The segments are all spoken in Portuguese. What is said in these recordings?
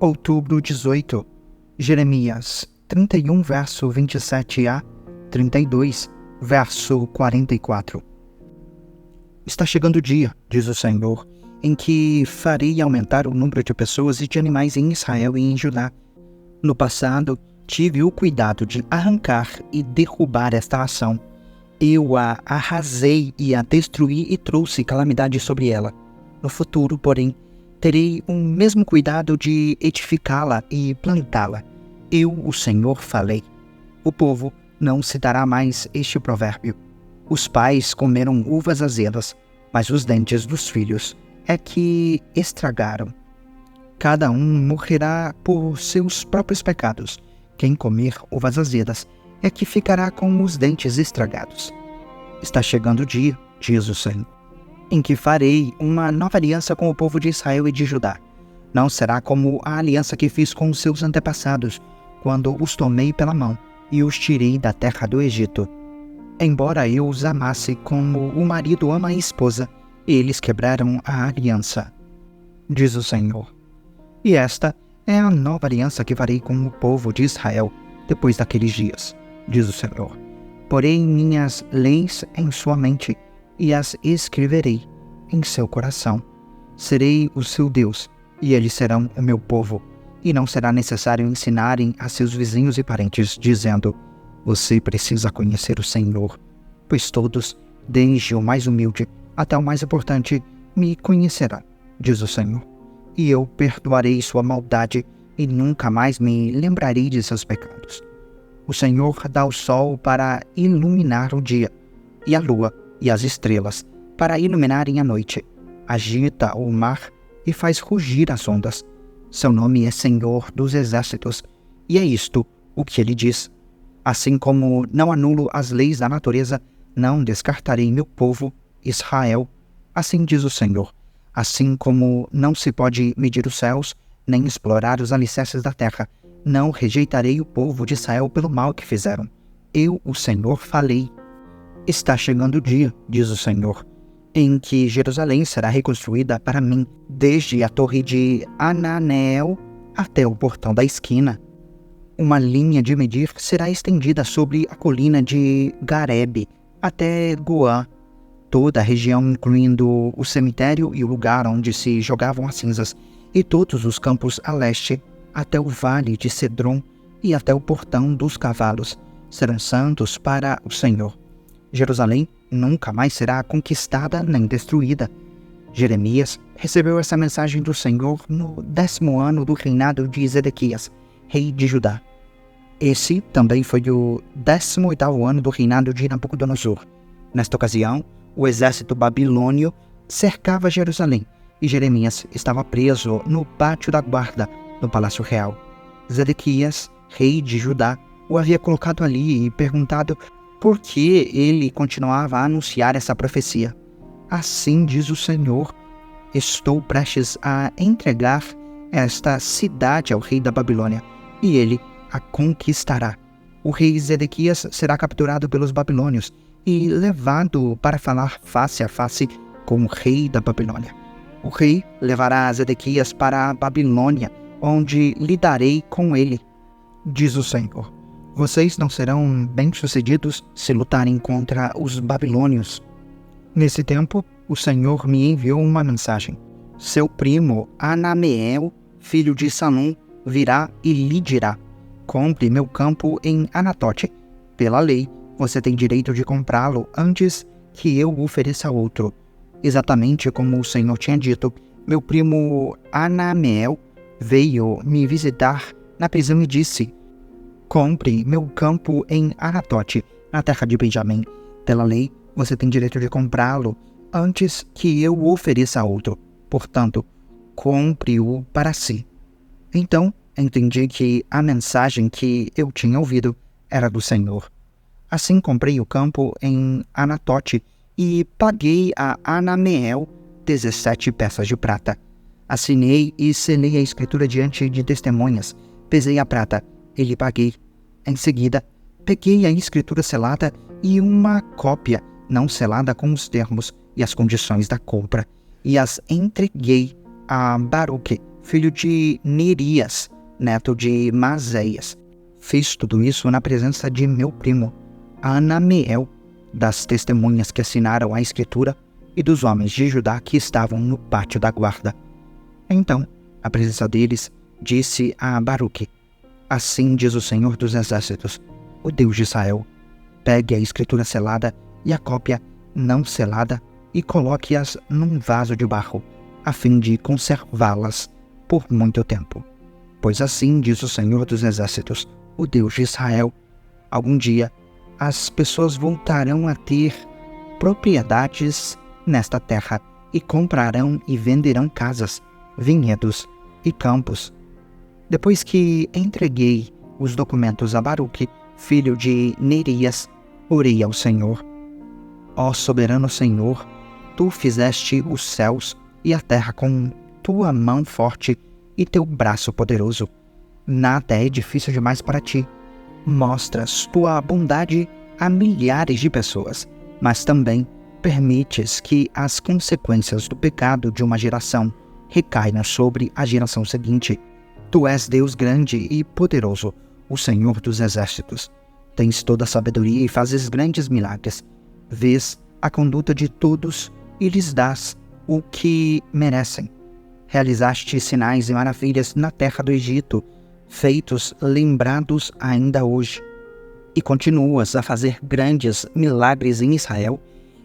Outubro 18, Jeremias 31, verso 27 a 32, verso 44. Está chegando o dia, diz o Senhor, em que farei aumentar o número de pessoas e de animais em Israel e em Judá. No passado, tive o cuidado de arrancar e derrubar esta ação. Eu a arrasei e a destruí e trouxe calamidade sobre ela. No futuro, porém, terei o mesmo cuidado de edificá-la e plantá-la. Eu, o Senhor, falei. O povo não citará mais este provérbio. Os pais comeram uvas azedas, mas os dentes dos filhos é que estragaram. Cada um morrerá por seus próprios pecados. Quem comer uvas azedas é que ficará com os dentes estragados. Está chegando o dia, diz o Senhor, em que farei uma nova aliança com o povo de Israel e de Judá. Não será como a aliança que fiz com os seus antepassados, quando os tomei pela mão e os tirei da terra do Egito. Embora eu os amasse como o marido ama a esposa, eles quebraram a aliança, diz o Senhor. E esta é a nova aliança que farei com o povo de Israel depois daqueles dias, diz o Senhor. Porei minhas leis em sua mente e as escreverei em seu coração. Serei o seu Deus, e eles serão o meu povo. E não será necessário ensinarem a seus vizinhos e parentes, dizendo: você precisa conhecer o Senhor, pois todos, desde o mais humilde até o mais importante, me conhecerão, diz o Senhor. E eu perdoarei sua maldade e nunca mais me lembrarei de seus pecados. O Senhor dá o sol para iluminar o dia, e a lua e as estrelas para iluminarem a noite. Agita o mar e faz rugir as ondas. Seu nome é Senhor dos Exércitos, e é isto o que ele diz. Assim como não anulo as leis da natureza, não descartarei meu povo, Israel. Assim diz o Senhor. Assim como não se pode medir os céus, nem explorar os alicerces da terra, não rejeitarei o povo de Israel pelo mal que fizeram. Eu, o Senhor, falei. Está chegando o dia, diz o Senhor, em que Jerusalém será reconstruída para mim, desde a torre de Ananeel até o portão da esquina. Uma linha de medir será estendida sobre a colina de Garebe até Goã, toda a região incluindo o cemitério e o lugar onde se jogavam as cinzas, e todos os campos a leste, até o vale de Cedron e até o portão dos cavalos, serão santos para o Senhor. Jerusalém nunca mais será conquistada nem destruída. Jeremias recebeu essa mensagem do Senhor no 10º ano do reinado de Zedequias, rei de Judá. Esse também foi o 18º ano do reinado de Nabucodonosor. Nesta ocasião, o exército babilônio cercava Jerusalém e Jeremias estava preso no pátio da guarda no palácio real. Zedequias, rei de Judá, o havia colocado ali e perguntado por que ele continuava a anunciar essa profecia. Assim diz o Senhor: estou prestes a entregar esta cidade ao rei da Babilônia, e ele a conquistará. O rei Zedequias será capturado pelos babilônios e levado para falar face a face com o rei da Babilônia. O rei levará Zedequias para a Babilônia, onde lidarei com ele, diz o Senhor. Vocês não serão bem-sucedidos se lutarem contra os babilônios. Nesse tempo, o Senhor me enviou uma mensagem. Seu primo Anameel, filho de Salum, virá e lhe dirá: compre meu campo em Anatote. Pela lei, você tem direito de comprá-lo antes que eu ofereça outro. Exatamente como o Senhor tinha dito, meu primo Anameel veio me visitar na prisão e disse: compre meu campo em Anatote, na terra de Benjamim. Pela lei, você tem direito de comprá-lo antes que eu o ofereça a outro. Portanto, compre-o para si. Então, entendi que a mensagem que eu tinha ouvido era do Senhor. Assim comprei o campo em Anatote e paguei a Anameel 17 peças de prata. Assinei e selei a escritura diante de testemunhas. Pesei a prata e lhe paguei. Em seguida, peguei a escritura selada e uma cópia não selada com os termos e as condições da compra, e as entreguei a Baruque, filho de Nerias, neto de Mazéias. Fiz tudo isso na presença de meu primo, Anamiel, das testemunhas que assinaram a escritura e dos homens de Judá que estavam no pátio da guarda. Então, a presença deles disse a Baruque: assim diz o Senhor dos Exércitos, o Deus de Israel: pegue a escritura selada e a cópia não selada e coloque-as num vaso de barro, a fim de conservá-las por muito tempo. Pois assim diz o Senhor dos Exércitos, o Deus de Israel: algum dia as pessoas voltarão a ter propriedades nesta terra e comprarão e venderão casas, vinhedos e campos. Depois que entreguei os documentos a Baruque, filho de Nerias, orei ao Senhor: ó soberano Senhor, tu fizeste os céus e a terra com tua mão forte e teu braço poderoso. Nada é difícil demais para ti. Mostras tua bondade a milhares de pessoas, mas também permites que as consequências do pecado de uma geração recaiam sobre a geração seguinte. Tu és Deus grande e poderoso, o Senhor dos Exércitos. Tens toda a sabedoria e fazes grandes milagres. Vês a conduta de todos e lhes dás o que merecem. Realizaste sinais e maravilhas na terra do Egito, feitos lembrados ainda hoje. E continuas a fazer grandes milagres em Israel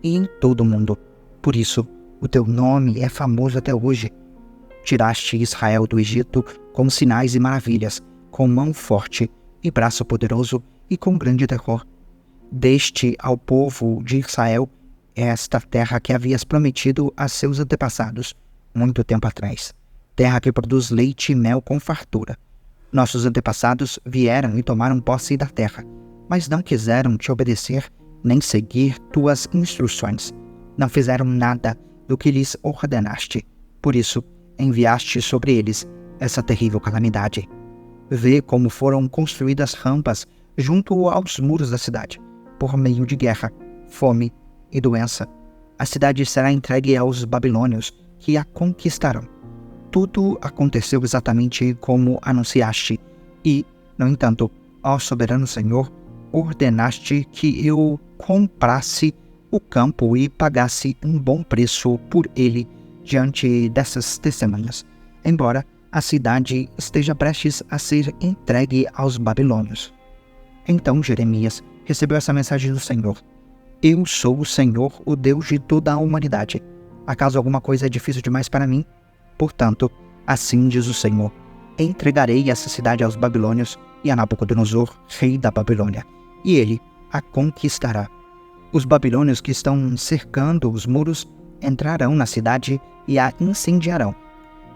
e em todo o mundo. Por isso, o teu nome é famoso até hoje. Tiraste Israel do Egito com sinais e maravilhas, com mão forte e braço poderoso e com grande terror. Deste ao povo de Israel esta terra que havias prometido a seus antepassados muito tempo atrás, terra que produz leite e mel com fartura. Nossos antepassados vieram e tomaram posse da terra, mas não quiseram te obedecer nem seguir tuas instruções. Não fizeram nada do que lhes ordenaste. Por isso, enviaste sobre eles essa terrível calamidade. Vê como foram construídas rampas junto aos muros da cidade, por meio de guerra, fome e doença. A cidade será entregue aos babilônios, que a conquistarão. Tudo aconteceu exatamente como anunciaste, e, no entanto, ó soberano Senhor, ordenaste que eu comprasse o campo e pagasse um bom preço por ele diante dessas testemunhas, embora a cidade esteja prestes a ser entregue aos babilônios. Então Jeremias recebeu essa mensagem do Senhor: eu sou o Senhor, o Deus de toda a humanidade. Acaso alguma coisa é difícil demais para mim? Portanto, assim diz o Senhor: entregarei essa cidade aos babilônios e a Nabucodonosor, rei da Babilônia, e ele a conquistará. Os babilônios que estão cercando os muros entrarão na cidade e a incendiarão.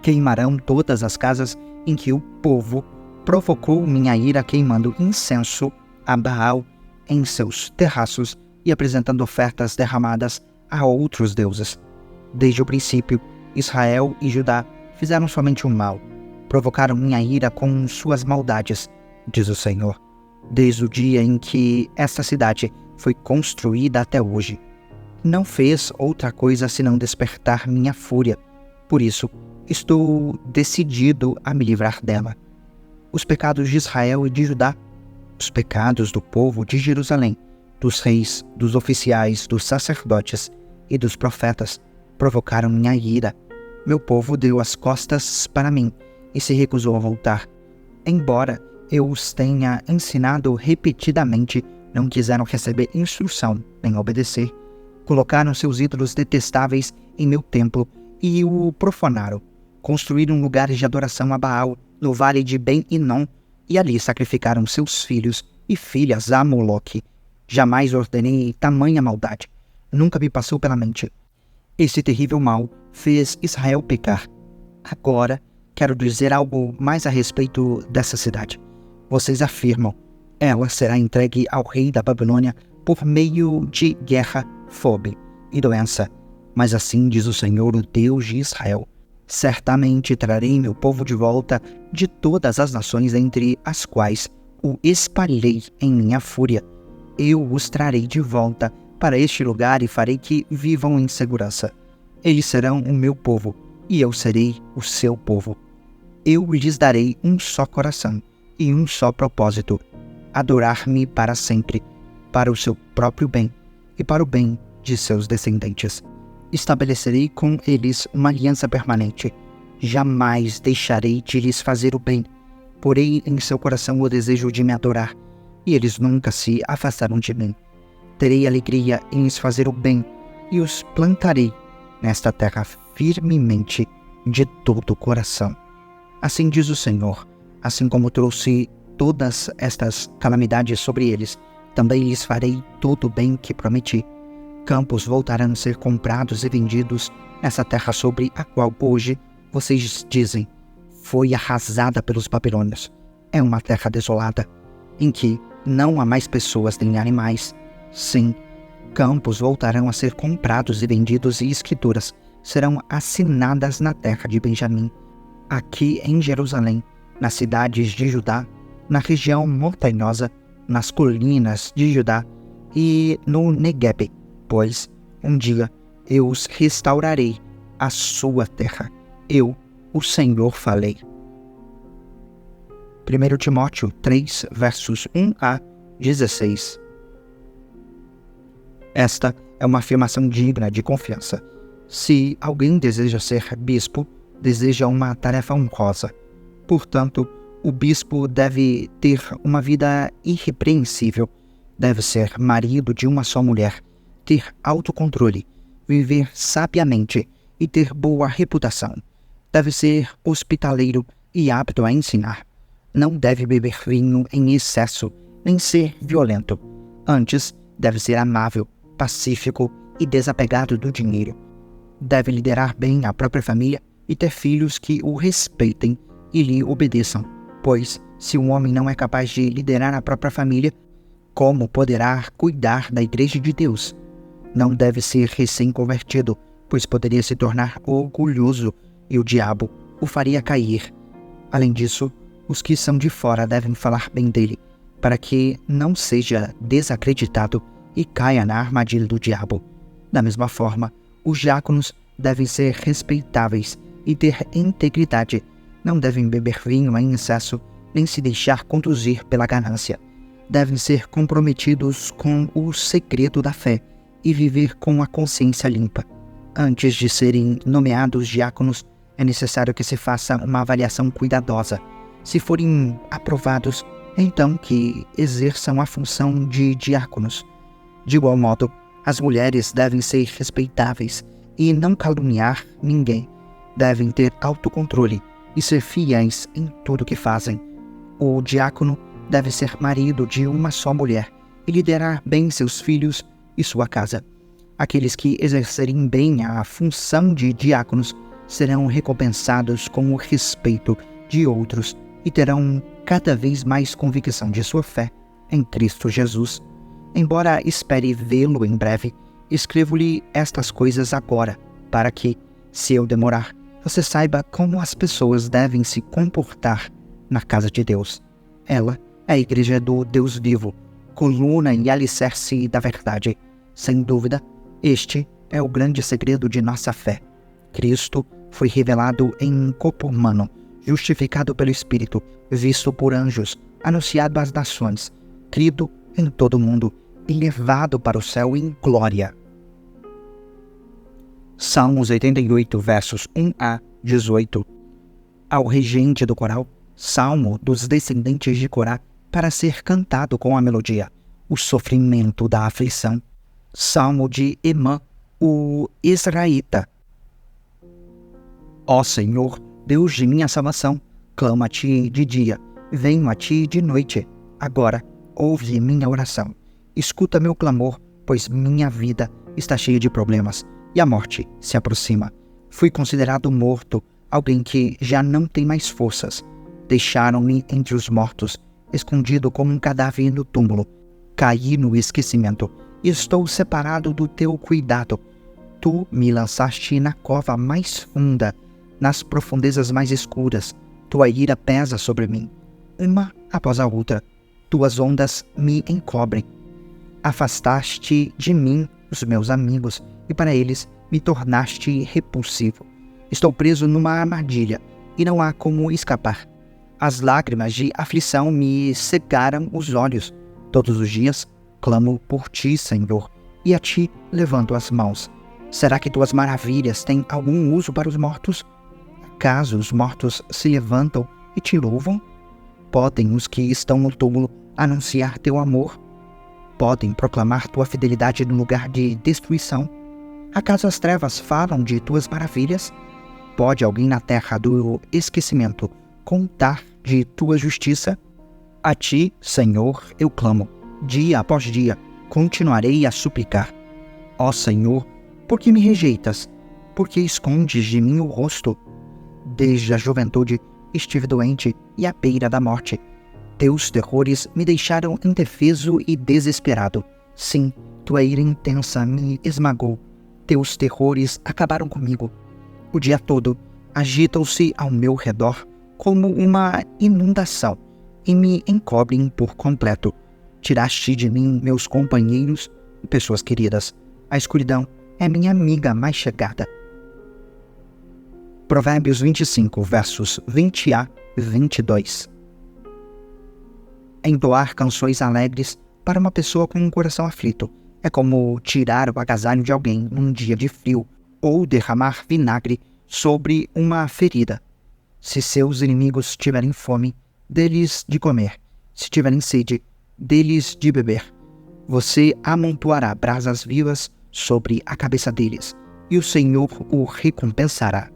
Queimarão todas as casas em que o povo provocou minha ira, queimando incenso a Baal em seus terraços e apresentando ofertas derramadas a outros deuses. Desde o princípio, Israel e Judá fizeram somente o mal, provocaram minha ira com suas maldades, diz o Senhor, desde o dia em que esta cidade foi construída até hoje. Não fez outra coisa senão despertar minha fúria. Por isso, estou decidido a me livrar dela. Os pecados de Israel e de Judá, os pecados do povo de Jerusalém, dos reis, dos oficiais, dos sacerdotes e dos profetas, provocaram minha ira. Meu povo deu as costas para mim e se recusou a voltar. Embora eu os tenha ensinado repetidamente, não quiseram receber instrução nem obedecer. Colocaram seus ídolos detestáveis em meu templo e o profanaram. Construíram lugares de adoração a Baal no vale de Ben-Hinom e ali sacrificaram seus filhos e filhas a Moloque. Jamais ordenei tamanha maldade. Nunca me passou pela mente. Esse terrível mal fez Israel pecar. Agora, quero dizer algo mais a respeito dessa cidade. Vocês afirmam: ela será entregue ao rei da Babilônia por meio de guerra, fome e doença. Mas assim diz o Senhor, o Deus de Israel: certamente trarei meu povo de volta de todas as nações entre as quais o espalhei em minha fúria. Eu os trarei de volta para este lugar e farei que vivam em segurança. Eles serão o meu povo, e eu serei o seu povo. Eu lhes darei um só coração e um só propósito: adorar-me para sempre, para o seu próprio bem e para o bem de seus descendentes. Estabelecerei com eles uma aliança permanente. Jamais deixarei de lhes fazer o bem. Porei em seu coração o desejo de me adorar, e eles nunca se afastarão de mim. Terei alegria em lhes fazer o bem, e os plantarei nesta terra firmemente de todo o coração. Assim diz o Senhor: assim como trouxe todas estas calamidades sobre eles, também lhes farei todo o bem que prometi. Campos voltarão a ser comprados e vendidos nessa terra sobre a qual hoje vocês dizem: foi arrasada pelos babilônios. É uma terra desolada, em que não há mais pessoas nem animais. Sim, campos voltarão a ser comprados e vendidos, e escrituras serão assinadas na terra de Benjamim, aqui em Jerusalém, nas cidades de Judá, na região montanhosa, nas colinas de Judá e no Neguebe, pois um dia eu os restaurarei à sua terra. Eu, o Senhor, falei. 1 Timóteo 3, versos 1 a 16. Esta é uma afirmação digna de confiança. Se alguém deseja ser bispo, deseja uma tarefa honrosa. Portanto, o bispo deve ter uma vida irrepreensível, deve ser marido de uma só mulher, ter autocontrole, viver sabiamente e ter boa reputação. Deve ser hospitaleiro e apto a ensinar. Não deve beber vinho em excesso, nem ser violento. Antes, deve ser amável, pacífico e desapegado do dinheiro. Deve liderar bem a própria família e ter filhos que o respeitem e lhe obedeçam, pois, se um homem não é capaz de liderar a própria família, como poderá cuidar da Igreja de Deus? Não deve ser recém-convertido, pois poderia se tornar orgulhoso e o diabo o faria cair. Além disso, os que são de fora devem falar bem dele, para que não seja desacreditado e caia na armadilha do diabo. Da mesma forma, os diáconos devem ser respeitáveis e ter integridade. Não devem beber vinho em excesso, nem se deixar conduzir pela ganância. Devem ser comprometidos com o segredo da fé e viver com a consciência limpa. Antes de serem nomeados diáconos, é necessário que se faça uma avaliação cuidadosa. Se forem aprovados, então que exerçam a função de diáconos. De igual modo, as mulheres devem ser respeitáveis e não caluniar ninguém. Devem ter autocontrole e ser fiéis em tudo que fazem. O diácono deve ser marido de uma só mulher e liderar bem seus filhos e sua casa. Aqueles que exercerem bem a função de diáconos serão recompensados com o respeito de outros e terão cada vez mais convicção de sua fé em Cristo Jesus. Embora espere vê-lo em breve, escrevo-lhe estas coisas agora, para que, se eu demorar, você saiba como as pessoas devem se comportar na casa de Deus. Ela é a igreja do Deus vivo, coluna e alicerce da verdade. Sem dúvida, este é o grande segredo de nossa fé. Cristo foi revelado em corpo humano, justificado pelo Espírito, visto por anjos, anunciado às nações, crido em todo o mundo e levado para o céu em glória. Salmos 88, versos 1 a 18. Ao regente do coral, salmo dos descendentes de Corá, para ser cantado com a melodia, o sofrimento da aflição. Salmo de Emã, o Israelita. Ó Senhor, Deus de minha salvação, clamo a Ti de dia, venho a Ti de noite. Agora, ouve minha oração. Escuta meu clamor, pois minha vida está cheia de problemas e a morte se aproxima. Fui considerado morto, alguém que já não tem mais forças. Deixaram-me entre os mortos, escondido como um cadáver no túmulo. Caí no esquecimento e estou separado do Teu cuidado. Tu me lançaste na cova mais funda, nas profundezas mais escuras. Tua ira pesa sobre mim, uma após a outra. Tuas ondas me encobrem. Afastaste de mim os meus amigos, e para eles me tornaste repulsivo. Estou preso numa armadilha, e não há como escapar. As lágrimas de aflição me cegaram os olhos. Todos os dias clamo por ti, Senhor, e a ti levanto as mãos. Será que tuas maravilhas têm algum uso para os mortos? Acaso os mortos se levantam e te louvam? Podem os que estão no túmulo anunciar teu amor? Podem proclamar tua fidelidade no lugar de destruição? Acaso as trevas falam de tuas maravilhas? Pode alguém na terra do esquecimento contar de tua justiça? A ti, Senhor, eu clamo. Dia após dia, continuarei a suplicar. Ó Senhor, por que me rejeitas? Por que escondes de mim o rosto? Desde a juventude estive doente e à beira da morte. Teus terrores me deixaram indefeso e desesperado. Sim, tua ira intensa me esmagou. Teus terrores acabaram comigo. O dia todo agitam-se ao meu redor como uma inundação e me encobrem por completo. Tiraste de mim meus companheiros e pessoas queridas. A escuridão é minha amiga mais chegada. Provérbios 25, versos 20 a 22. Entoar canções alegres para uma pessoa com um coração aflito é como tirar o agasalho de alguém num dia de frio ou derramar vinagre sobre uma ferida. Se seus inimigos tiverem fome, dê-lhes de comer. Se tiverem sede, dê-lhes de beber. Você amontoará brasas vivas sobre a cabeça deles, e o Senhor o recompensará.